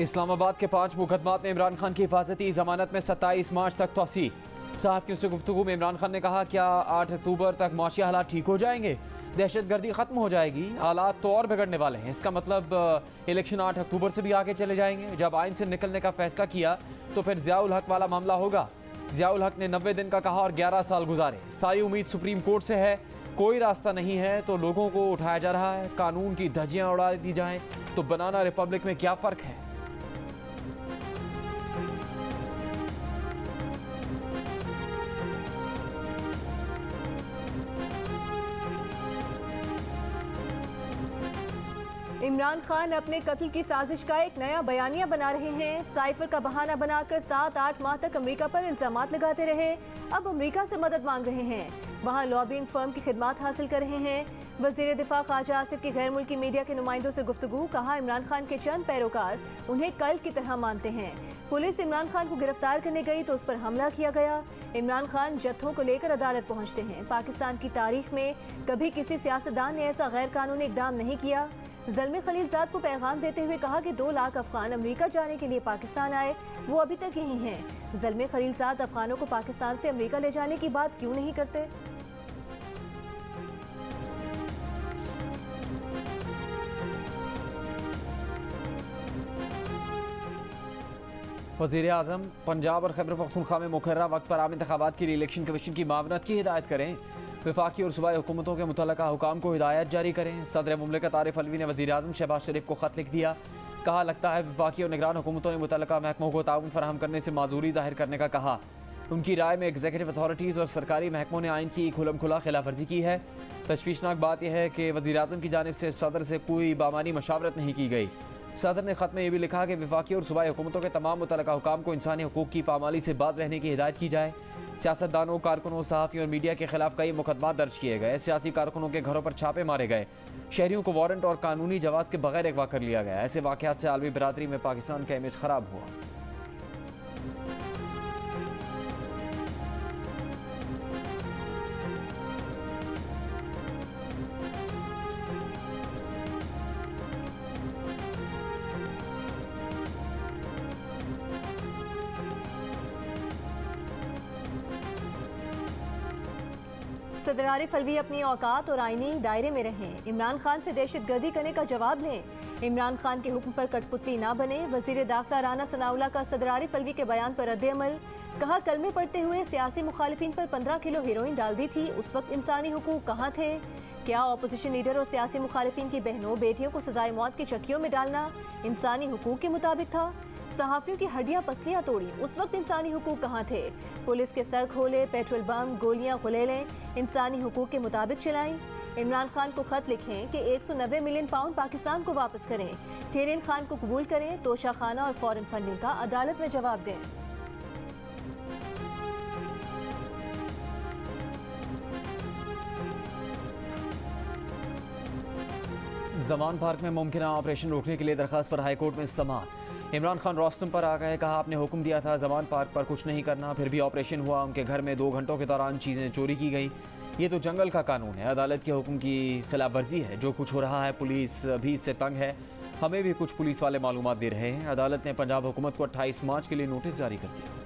इस्लामाबाद के 5 मुकदमात में इमरान खान की हिफाजती जमानत में 27 मार्च तक तोसी। सहाफ़ियों से गुफ्तगू में इमरान खान ने कहा, क्या 8 अक्टूबर तक माशी हालात ठीक हो जाएंगे? दहशत गर्दी ख़त्म हो जाएगी? हालात तो और बिगड़ने वाले हैं। इसका मतलब इलेक्शन 8 अक्टूबर से भी आगे चले जाएंगे। जब आइन से निकलने का फैसला किया तो फिर ज़ियाउल हक वाला मामला होगा। ज़ियाउल हक ने 90 दिन का कहा और 11 साल गुजारे। सारी उम्मीद सुप्रीम कोर्ट से है, कोई रास्ता नहीं है तो लोगों को उठाया जा रहा है। कानून की धज्जियाँ उड़ा दी जाएं तो बनाना रिपब्लिक में क्या फ़र्क है? इमरान खान अपने कत्ल की साजिश का एक नया बयानिया बना रहे हैं। साइफर का बहाना बनाकर 7-8 माह तक अमेरिका पर इल्जामात लगाते रहे। अब अमेरिका से मदद मांग रहे हैं, वहां लॉबिंग फर्म की खिदमात हासिल कर रहे हैं। वजीर दिफा ख्वाजा आसिफ की गैर मुल्की मीडिया के नुमाइंदों से गुफ्तगू। कहा, इमरान खान के चंद पैरोकार उन्हें कल की तरह मानते हैं। पुलिस इमरान खान को गिरफ्तार करने गई तो उस पर हमला किया गया। इमरान खान जत्थों को लेकर अदालत पहुंचते हैं। पाकिस्तान की तारीख में कभी किसी सियासतदान ने ऐसा गैर कानूनी इकदाम नहीं किया। ज़ल्मी खलीलजाद को पैगाम देते हुए कहा कि 2 लाख अफगान अमेरिका जाने के लिए पाकिस्तान आए, वो अभी तक यहीं हैं। ज़ल्मी खलीलजाद अफगानों को पाकिस्तान से अमेरिका ले जाने की बात क्यों नहीं करते? वज़ीर आज़म पंजाब और खैबर पख्तूनख्वा में मुकर्ररा वक्त पर आम इंतखाबात के लिए इलेक्शन कमीशन की मावनत की हिदायत करें। वफाकी और सूबाई हुकूमतों के मुतल्लका हुकाम को हिदायत जारी करें। सदर मुमलिकत आरिफ अलवी ने वज़ीर आज़म शहबाज शरीफ को ख़त लिख दिया। कहा, लगता है वफाकी और निगरान हुकूमतों ने मुतल्लका महकमों को ताउन फराहम करने से माजूरी जाहिर करने का कहा। उनकी राय में एग्जीक्यूटिव अथॉरिटीज़ और सरकारी महकमों ने आइन की खुलम खुला खिलाफ वर्जी की है। तशवीशनाक बात यह है कि वज़ीर आज़म की जानिब से सदर से कोई बामानी मशावरत नहीं की गई। सदर ने ख़त में यह भी लिखा कि वफाकी और सूबाई हुकूमतों के तमाम मुतल्लका हुकाम को इंसानी हकूक़ की पामाली से बाज रहने की हिदायत की जाए। सियासतदानों, कारकुनों, सहाफ़ियों और मीडिया के खिलाफ कई मुकदमा दर्ज किए गए। सियासी कारकुनों के घरों पर छापे मारे गए। शहरियों को वारंट और कानूनी जवाब के बगैर अगवा कर लिया गया। ऐसे वाक़यात से आलमी बरादरी में पाकिस्तान का इमेज ख़राब हुआ। सदर आरिफ अलवी अपनी औकात और आईनी दायरे में रहें। इमरान खान से दहशतगर्दी करने का जवाब लें। इमरान खान के हुक्म पर कठपुतली ना बने। वजीर दाखिला राना सनाउल्लाह का सदर आरिफ अलवी के बयान पर रद्द-ए-अमल। कहा, कलमे पढ़ते हुए सियासी मुखालिफिन पर 15 किलो हेरोइन डाल दी थी, उस वक्त इंसानी हुकूक कहाँ थे? क्या अपोजिशन लीडर और सियासी मुखालिफिन की बहनों बेटियों को सजाए मौत की चक्कियों में डालना इंसानी हुकूक के मुताबिक था? सहाफ़ियों की हड्डियां पसलियां तोड़ी, उस वक्त इंसानी हुकूक कहाँ थे? पुलिस के सर खोले, पेट्रोल बम, गोलियां, गुलेलें इंसानी हुकूक के मुताबिक चलाई। इमरान खान को खत लिखें कि 190 मिलियन पाउंड पाकिस्तान को वापस करें। टेरिन खान को कबूल करें। तोशा खाना और फॉरेन फंडिंग का अदालत में जवाब दें। जमान पार्क में मुमकिन ऑपरेशन रोकने के लिए दरखास्त पर हाईकोर्ट में समाअत। इमरान खान रोस्तम पर आ गए। कहा, आपने हुक्म दिया था जमान पार्क पर कुछ नहीं करना, फिर भी ऑपरेशन हुआ। उनके घर में 2 घंटों के दौरान चीज़ें चोरी की गई। ये तो जंगल का कानून है, अदालत के हुक्म की खिलाफ वर्जी है। जो कुछ हो रहा है पुलिस भी इससे तंग है। हमें भी कुछ पुलिस वाले मालूमात दे रहे हैं। अदालत ने पंजाब हुकूमत को 28 मार्च के लिए नोटिस जारी कर दिया।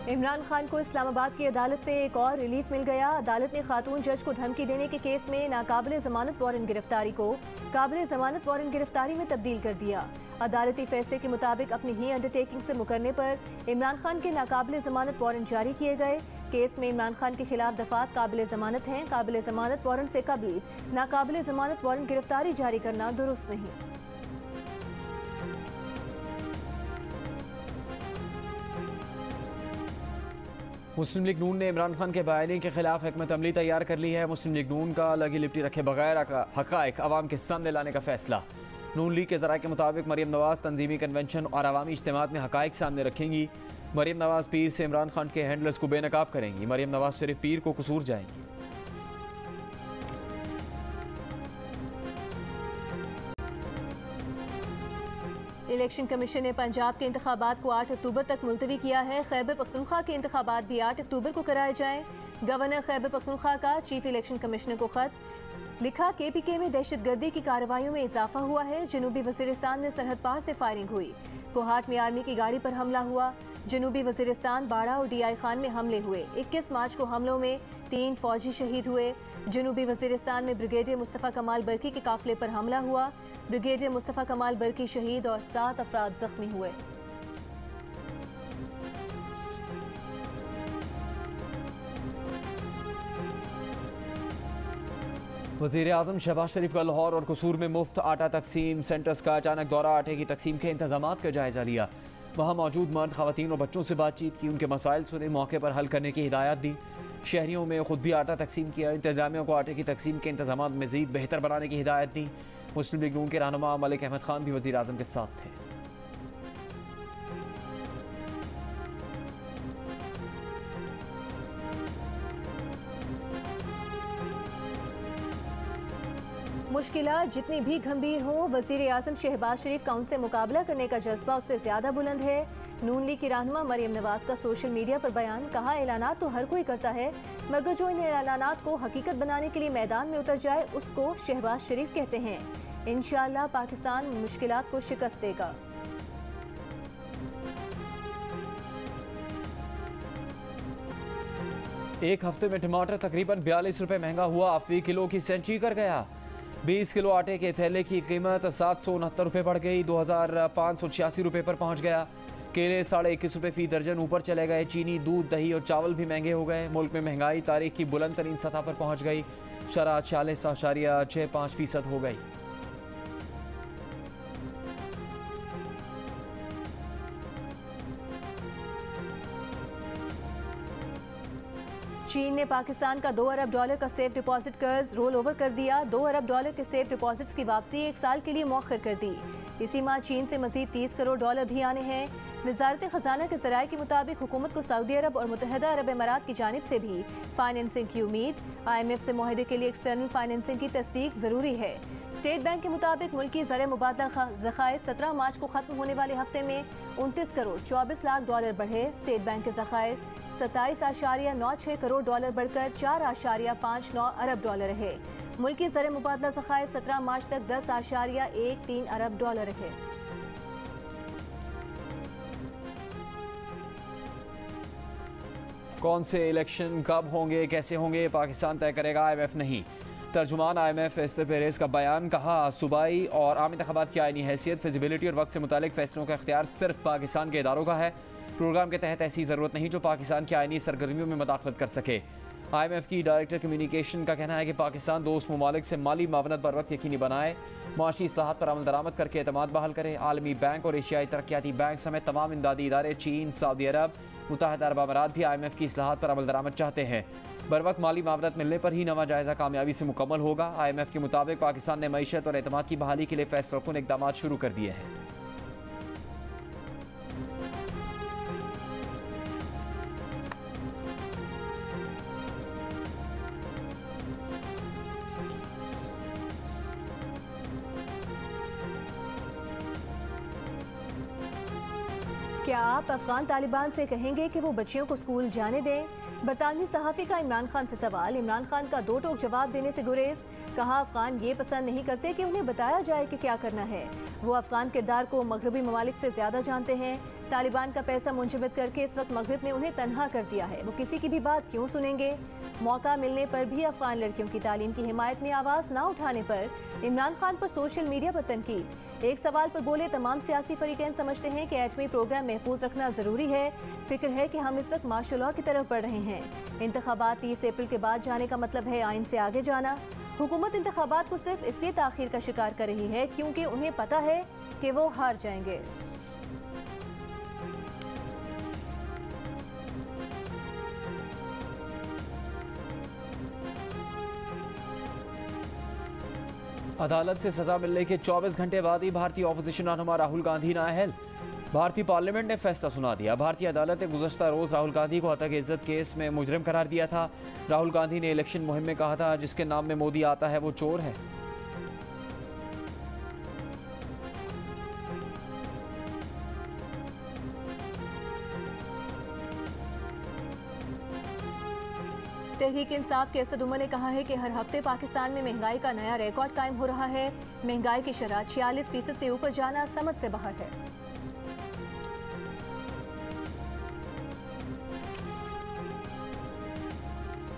इमरान खान को इस्लामाबाद की अदालत से एक और रिलीफ मिल गया। अदालत ने खातून जज को धमकी देने के केस में नाकाबिले ज़मानत वारंट गिरफ्तारी को काबिले ज़मानत वारंट गिरफ्तारी में तब्दील कर दिया। अदालती फैसले के मुताबिक अपनी ही अंडरटेकिंग से मुकरने पर इमरान खान के नाकाबिले ज़मानत वारंट जारी किए गए। केस में इमरान खान के खिलाफ दफात काबिले ज़मानत हैं। काबिले ज़मानत वारंट से कबल नाकाबिले ज़मानत वारंट गिरफ्तारी जारी करना दुरुस्त नहीं। मुस्लिम लीग नून ने इमरान खान के बयानी के खिलाफ हिकमत अमली तैयार कर ली है। मुस्लिम लीग नून का लगी लिपटी रखे बगैर हक़ाइक़ अवाम के सामने लाने का फैसला। नून लीग के ज़राए के मुताबिक मरीम नवाज़ तंजीमी कन्वेंशन और अवामी इज्तिमात में हक़ाइक़ सामने रखेंगी। मरीम नवाज़ पीर से इमरान खान के हैंडलर्स को बेनकाब करेंगी। मरीम नवाज़ सिर्फ पीर को कसूर जाएंगी। इलेक्शन कमीशन ने पंजाब के इंतखाबात को 8 अक्टूबर तक मुलतवी किया है। खैबर पख्तूनख्वा के इंतखाबात भी 8 अक्टूबर को कराए जाएं। गवर्नर खैबर पख्तूनख्वा का चीफ इलेक्शन कमिश्नर को खत लिखा। KPK में दहशतगर्दी की कार्रवाइयों में इजाफा हुआ है। जनूबी वजीरिस्तान में सरहद पार से फायरिंग हुई। कोहाट में आर्मी की गाड़ी पर हमला हुआ। जनूबी वजीरिस्तान बाड़ा और DI खान में हमले हुए। 21 मार्च को हमलों में 3 फौजी शहीद हुए। जनूबी वजीरिस्तान में ब्रिगेडियर मुस्तफ़ा कमाल बर्की के काफिले पर हमला हुआ। ब्रिगेडियर मुस्तफ़ा कमाल बर्की शहीद और 7 अफराद जख्मी हुए। वज़ीर आज़म शहबाज शरीफ का लाहौर और कसूर में मुफ्त आटा तकसीम सेंटर्स का अचानक दौरा। आटे की तकसीम के इंतजामात का जायजा लिया। वहाँ मौजूद मर्द ख़वातीन और बच्चों से बातचीत की, उनके मसाइल सुने, मौके पर हल करने की हिदायत दी। शहरियों में खुद भी आटा तकसीम किया। इंतजामिया को आटे की तकसीम के इंतजामात मज़ीद बेहतर बनाने की हिदायत दी। मुस्लिम लीग नून के रहनुमा मलिक अहमद खान भी वज़ीर आज़म के साथ थे। मुश्किलात जितनी भी गंभीर हों, वज़ीर आज़म शहबाज शरीफ का उनसे मुकाबला करने का जज्बा उससे ज़्यादा बुलंद है। नून लीग की रहनुमा मरियम नवाज का सोशल मीडिया पर बयान। कहा, ऐलानात तो हर कोई करता है, मगर जो इन ऐलानात को हकीकत बनाने के लिए मैदान में उतर जाए उसको शहबाज शरीफ कहते हैं। इंशाअल्लाह पाकिस्तान मुश्किलात को शिकस्त देगा। एक हफ्ते में टमाटर तकरीबन 42 रुपए महंगा हुआ। फी किलो की सेंचुरी कर गया। 20 किलो आटे के थैले की कीमत 769 रुपये बढ़ गई, 2586 रुपये पर पहुंच गया। केले 21.5 रुपये फी दर्जन ऊपर चले गए। चीनी, दूध, दही और चावल भी महंगे हो गए। मुल्क में महंगाई तारीख की बुलंद तरीन सतह पर पहुंच गई। शरह 46.65% हो गई। चीन ने पाकिस्तान का 2 अरब डॉलर का सेफ डिपॉजिट कर्ज रोल ओवर कर दिया। 2 अरब डॉलर के सेफ डिपॉजिट्स की वापसी 1 साल के लिए मौखर कर दी। इसी माह चीन से मजीद 30 करोड़ डॉलर भी आने हैं। वजारत खजाना के ज़राए के मुताबिक हुकूमत को सऊदी अरब और मुत्तहदा अरब इमारात की जानिब से भी फाइनेंसिंग की उम्मीद। IMF से मुआहदे के लिए एक्सटर्नल फाइनेंसिंग की तस्दीक ज़रूरी है। स्टेट बैंक के मुताबिक मुल्की ज़र मुबादला ज़खायर 17 मार्च को ख़त्म होने वाले हफ्ते में 29 करोड़ 24 लाख डॉलर बढ़े। स्टेट बैंक के ज़खायर 27.96 करोड़ डॉलर बढ़कर 4.59 अरब डॉलर रहे। मुल्की ज़र मुबादला ज़खायर 17 मार्च तक 10.13 अरब डॉलर रहे। कौन से इलेक्शन कब होंगे, कैसे होंगे, पाकिस्तान तय करेगा, IMF नहीं। तर्जुमान IMF फैसले पेरेज का बयान। कहा, सूबाई और आम इंतखाबात की आईनी हैसियत, फिजिबिलिटी और वक्त से मुतालिक फैसलों का इख्तियार सिर्फ पाकिस्तान के इदारों का है। प्रोग्राम के तहत ऐसी ज़रूरत नहीं जो पाकिस्तान की आईनी सरगर्मियों में मदाखलत कर सके। IMF की डायरेक्टर कम्युनिकेशन का कहना है कि पाकिस्तान दोस्त ममालिक से माली मावनत बर वक्त यकीनी बनाए, माशी इस्लाहात पर अमल दरामद करके एतमाद बहाल करे। आलमी बैंक और एशियाई तरक्याती बैंक समेत तमाम इमदादी इदारे, चीन, सऊदी अरब, मुत्तहदा अरब अमारात भी IMF की इस्लाहात पर अमल दरामद चाहते हैं। बर वक्त माली मावनत मिलने पर ही नवा जायज़ा कामयाबी से मुकम्मल होगा। IMF के मुताबिक पाकिस्तान ने मईशत और एतमाद की बहाली के लिए फैसलाकुन इक़दामात शुरू कर दिए हैं। क्या आप अफगान तालिबान से कहेंगे कि वो बच्चियों को स्कूल जाने दें? बरतानवी सहाफ़ी का इमरान खान से सवाल। इमरान खान का 2 टोक जवाब देने से गुरेज। कहा, अफगान ये पसंद नहीं करते कि उन्हें बताया जाए कि क्या करना है। वो अफगान किरदार को मगरबी ममालिक से ज़्यादा जानते हैं। तालिबान का पैसा मुंजमद करके इस वक्त मगरब ने उन्हें तनहा कर दिया है। वो किसी की भी बात क्यों सुनेंगे? मौका मिलने पर भी अफगान लड़कियों की तालीम की हिमायत में आवाज़ ना उठाने पर इमरान खान पर सोशल मीडिया पर तनकीद। एक सवाल पर बोले, तमाम सियासी फरीकैन समझते हैं कि एटमी प्रोग्राम महफूज रखना ज़रूरी है। फिक्र है कि हम इस वक्त मार्शल लॉ की तरफ बढ़ रहे हैं। इंतखाबात 30 अप्रैल के बाद जाने का मतलब है आइन से आगे जाना। हुकूमत इंतखाबात को सिर्फ इसलिए ताख़ीर का शिकार कर रही है क्योंकि उन्हें पता है कि वो हार जाएंगे। अदालत से सजा मिलने के 24 घंटे बाद ही भारतीय अपोजिशन रहनुमा राहुल गांधी नाअहल। भारतीय पार्लियामेंट ने फैसला सुना दिया। भारतीय अदालत ने गुज़श्ता रोज़ राहुल गांधी को हत्या इज्जत केस में मुजरिम करार दिया था। राहुल गांधी ने इलेक्शन मुहिम में कहा था, जिसके नाम में मोदी आता है वो चोर है। तहरीक इंसाफ के असद उमर ने कहा है कि हर हफ्ते पाकिस्तान में महंगाई का नया रिकॉर्ड कायम हो रहा है। महंगाई की शरह 46% से ऊपर जाना समझ से बाहर है।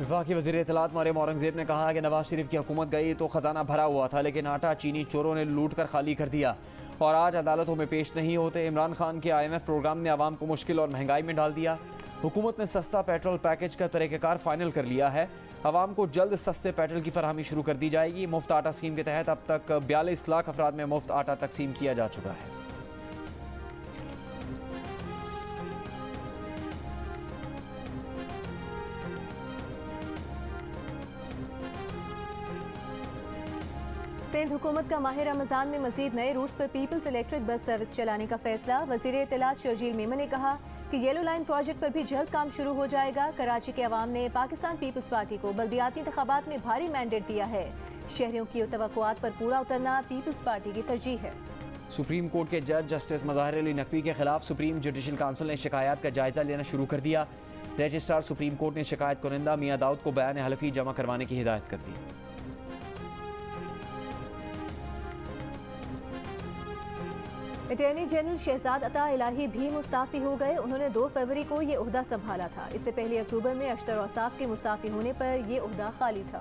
वफाकी वज़ीर इत्तलात मरियम औरंगज़ेब ने कहा कि नवाज शरीफ की हुकूमत गई तो ख़जाना भरा हुआ था, लेकिन आटा चीनी चोरों ने लूट कर खाली कर दिया और आज अदालतों में पेश नहीं होते। इमरान खान के IMF प्रोग्राम ने आवाम को मुश्किल और महंगाई में डाल दिया। हुकूमत ने सस्ता पेट्रोल पैकेज का तरीक़ाकार फाइनल कर लिया है। आवाम को जल्द सस्ते पेट्रोल की फरहमी शुरू कर दी जाएगी। मुफ्त आटा स्कीम के तहत अब तक 42 लाख अफराद में मुफ्त आटा तकसीम किया जा चुका है। सिंध हुकूमत का माह रमज़ान में मजीद नए रूट्स पर पीपल्स इलेक्ट्रिक बस सर्विस चलाने का फैसला। वज़ीर इत्तलात शर्जील मेमन ने कहा कि येलो लाइन प्रोजेक्ट पर भी जल्द काम शुरू हो जाएगा। कराची के अवाम ने पाकिस्तान पीपल्स पार्टी को बल्दियाती इंतखाबात में भारी मैंडेट दिया है। शहरियों की तवक्कुआत पर पूरा उतरना पीपल्स पार्टी की तरजीह है। सुप्रीम कोर्ट के जज जस्टिस मज़ाहिर अली नकवी के खिलाफ सुप्रीम जुडिशल काउंसिल ने शिकायत का जायजा लेना शुरू कर दिया। रजिस्ट्रार सुप्रीम कोर्ट ने शिकायत कुनिंदा मियां दाऊद को बयान हलफी जमा करवाने की हिदायत कर दी। अटॉर्नी जनरल शहजाद अता इलाही भी मुस्ताफ़ी हो गए। उन्होंने 2 फरवरी को ये ओहदा संभाला था। इससे पहले अक्टूबर में अख्तर औसाफ के मुस्ताफ़ी होने पर यह ओहदा खाली था।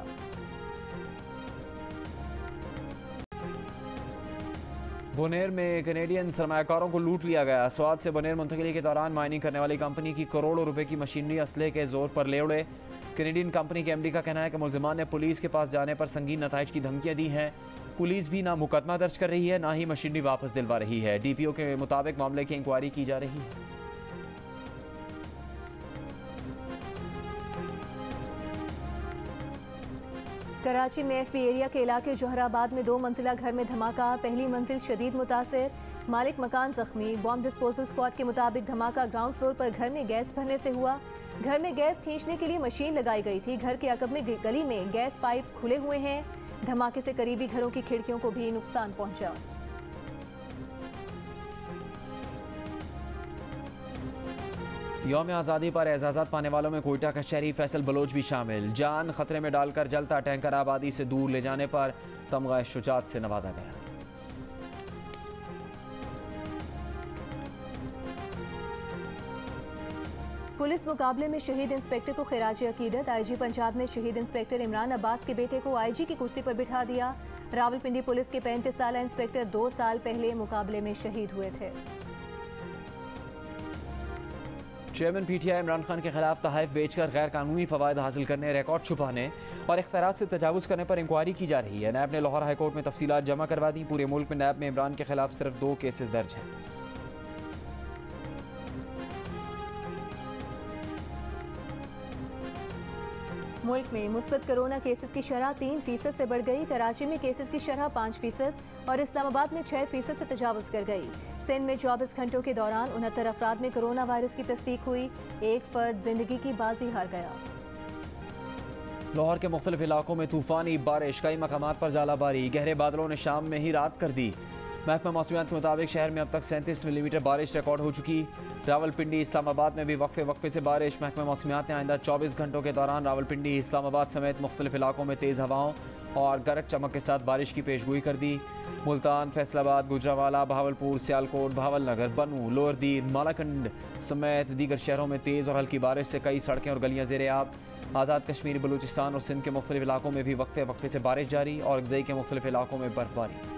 बोनेर में कैनेडियन सरमायाकारों को लूट लिया गया। स्वाद से बोनेर मुंतकिली के दौरान माइनिंग करने वाली कंपनी की करोड़ों रुपए की मशीनरी असले के जोर पर ले उड़े। कैनेडियन कंपनी के MD का कहना है कि मुल्जिमान ने पुलिस के पास जाने पर संगीन नताइज की धमकियां दी हैं। पुलिस भी ना मुकदमा दर्ज कर रही है, ना ही मशीनरी वापस दिलवा रही है। DPO के मुताबिक मामले की इंक्वायरी की जा रही है। कराची में FB एरिया के इलाके जोहराबाद में 2 मंजिला घर में धमाका। पहली मंजिल शदीद मुतासिर, मालिक मकान जख्मी। बॉम्ब डिस्पोजल स्क्वाड के मुताबिक धमाका ग्राउंड फ्लोर पर घर में गैस भरने से हुआ। घर में गैस खींचने के लिए मशीन लगाई गई थी। घर के अकब में गली में गैस पाइप खुले हुए हैं। धमाके से करीबी घरों की खिड़कियों को भी नुकसान पहुंचा। यौम आज़ादी पर एजाज़त पाने वालों में कोयटा का शहरी फैसल बलोच भी शामिल। जान खतरे में डालकर जलता टैंकर आबादी से दूर ले जाने पर तमगा शुजात से नवाजा गया। पुलिस मुकाबले में शहीद इंस्पेक्टर को खिराज अकीदत। IG पंजाब ने शहीद इंस्पेक्टर इमरान अब्बास के बेटे को IG की कुर्सी पर बिठा दिया। रावलपिंडी पुलिस के 35 साला इंस्पेक्टर 2 साल पहले मुकाबले में शहीद हुए थे। चेयरमैन PTI इमरान खान के खिलाफ तहफ़ बेचकर गैर कानूनी फ़वाद हासिल करने, रिकॉर्ड छुपाने और इख्तियारात से तजावुज़ करने पर इंक्वायरी की जा रही है। नैब ने लाहौर हाईकोर्ट में तफसीलात जमा करवा दी। पूरे मुल्क में नैब में इमरान के खिलाफ सिर्फ 2 केसेस दर्ज हैं। मुल्क में मुस्बत कोरोना केसेस की शरह 3% से बढ़ गई। कराची में केसेस की शरह 5% और इस्लामाबाद में 6% से तजावुज़ कर गई। सिंध में 24 घंटों के दौरान 69 अफराद में कोरोना वायरस की तस्दीक हुई। एक फर्द जिंदगी की बाजी हार गया। लाहौर के मुख्तलिफ इलाकों में तूफानी बारिश, कई मकामात पर जालाबारी। गहरे बादलों ने शाम में ही रात कर दी। महकमा मौसमियात के मुताबिक शहर में अब तक 37 मिलीमीटर बारिश रिकॉर्ड हो चुकी। रावलपिंडी इस्लामाबाद में भी वक्फे से बारिश। महकमा मौसमियात ने आइंदा 24 घंटों के दौरान रावलपिंडी इस्लामाबाद समेत मुख्तलिफ इलाकों में तेज़ हवाओं और गरज चमक के साथ बारिश की पेशगोई कर दी। मुल्तान, फैसलाबाद, गुजरावाला, बहावलपुर, सियालकोट, बहावलनगर, बनू, लोअरदीर, मालाकंड समेत दीगर शहरों में तेज़ और हल्की बारिश से कई सड़कें और गलियाँ ज़ेरे आब। आज़ाद कश्मीर, बलूचिस्तान और सिंध के मुख्तलिफ इलाकों में भी वक्फे से बारिश जारी और अगज़ई के मुख्तलिफ इलाकों में बर्फबारी।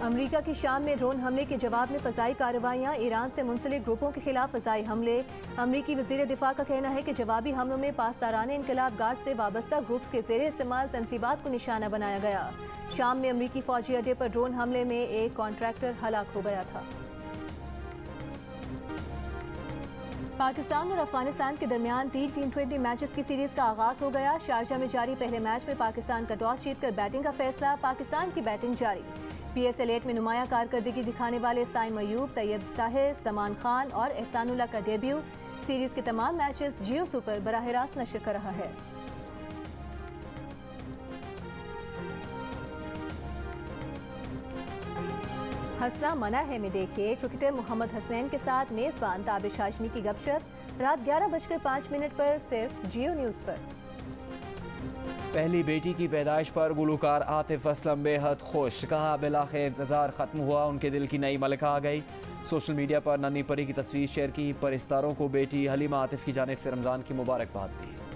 अमरीका की शाम में ड्रोन हमले के जवाब में फ़ज़ाई कार्रवाइयाँ। ईरान से मुंसलिक ग्रुपों के खिलाफ फ़ज़ाई हमले। अमरीकी वज़ीर दिफा का कहना है कि जवाबी हमलों में पासदारान इनकलाब गार्ड से वाबस्ता ग्रुप्स के ज़ेरे इस्तेमाल तनसीबात को निशाना बनाया गया। शाम में अमरीकी फ़ौजी अड्डे पर ड्रोन हमले में एक कॉन्ट्रैक्टर हलाक हो गया था। पाकिस्तान और अफगानिस्तान के दरमियान 3 T20 मैचेस की सीरीज का आगाज हो गया। शारजा में जारी पहले मैच में पाकिस्तान का टॉस जीतकर बैटिंग का फैसला। पाकिस्तान की बैटिंग जारी। PSL 8 में नुमाया कारकर्दगी दिखाने वाले साइम अयूब, तैयब ताहिर, समान खान और एहसानुल्लाह का डेब्यू। सीरीज के तमाम मैचेस जियो सुपर बराह रास्त नशर कर रहा है। हंसना मना है में देखिए क्रिकेटर मोहम्मद हसनैन के साथ मेजबान ताबिश हाशमी की गपशप रात 11:05 पर सिर्फ जियो न्यूज़ पर। पहली बेटी की पैदाइश पर गुलकार आतिफ असलम बेहद खुश, कहा बिलाखिर इंतजार खत्म हुआ, उनके दिल की नई मलिका आ गई। सोशल मीडिया पर नन्ही परी की तस्वीर शेयर की, परिस्तारों को बेटी हलीमा आतिफ की जानिब से रमज़ान की मुबारकबाद दी।